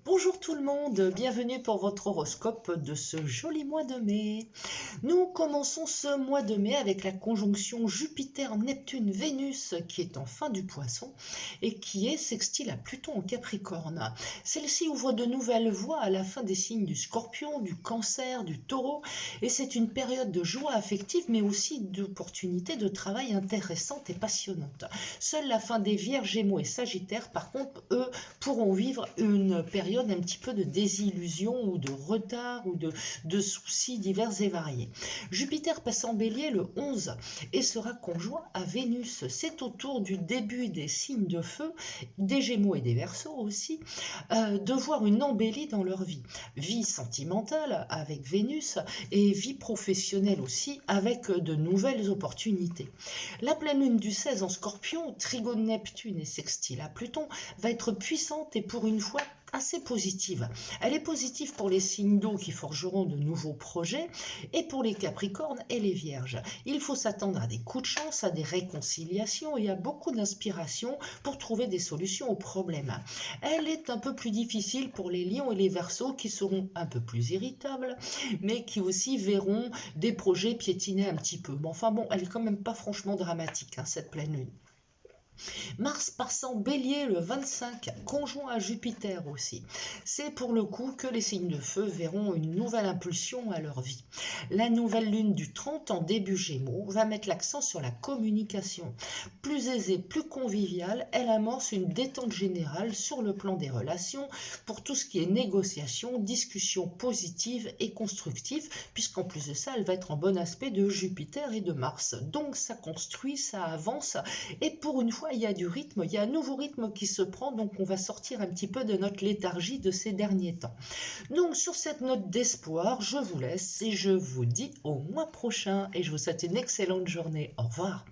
Bonjour tout le monde, bienvenue pour votre horoscope de ce joli mois de mai. Nous commençons ce mois de mai avec la conjonction Jupiter-Neptune-Vénus qui est en fin du Poisson et qui est sextile à Pluton en Capricorne. Celle-ci ouvre de nouvelles voies à la fin des signes du Scorpion, du Cancer, du Taureau et c'est une période de joie affective mais aussi d'opportunités de travail intéressantes et passionnantes. Seule la fin des Vierges, Gémeaux et Sagittaires par contre, eux, pourront vivre une période un petit peu de désillusion ou de retard ou de soucis divers et variés. Jupiter passe en Bélier le 11 et sera conjoint à Vénus. C'est autour du début des signes de feu, des Gémeaux et des Verseaux aussi, de voir une embellie dans leur vie. Vie sentimentale avec Vénus et vie professionnelle aussi avec de nouvelles opportunités. La pleine lune du 16 en Scorpion, trigone Neptune et sextile à Pluton, va être puissante et pour une fois assez positive. Elle est positive pour les signes d'eau qui forgeront de nouveaux projets et pour les Capricornes et les Vierges. Il faut s'attendre à des coups de chance, à des réconciliations et à beaucoup d'inspiration pour trouver des solutions aux problèmes. Elle est un peu plus difficile pour les Lions et les Verseaux qui seront un peu plus irritables, mais qui aussi verront des projets piétiner un petit peu. Mais enfin bon, elle est quand même pas franchement dramatique, cette pleine lune. Mars passant Bélier le 25, conjoint à Jupiter aussi. C'est pour le coup que les signes de feu verront une nouvelle impulsion à leur vie. La nouvelle lune du 30 en début Gémeaux va mettre l'accent sur la communication. Plus aisée, plus conviviale, elle amorce une détente générale sur le plan des relations pour tout ce qui est négociation, discussion positive et constructive, puisqu'en plus de ça, elle va être en bon aspect de Jupiter et de Mars. Donc ça construit, ça avance, et pour une fois, il y a du rythme, il y a un nouveau rythme qui se prend, donc on va sortir un petit peu de notre léthargie de ces derniers temps. Donc sur cette note d'espoir, je vous laisse et je vous dis au mois prochain et je vous souhaite une excellente journée. Au revoir.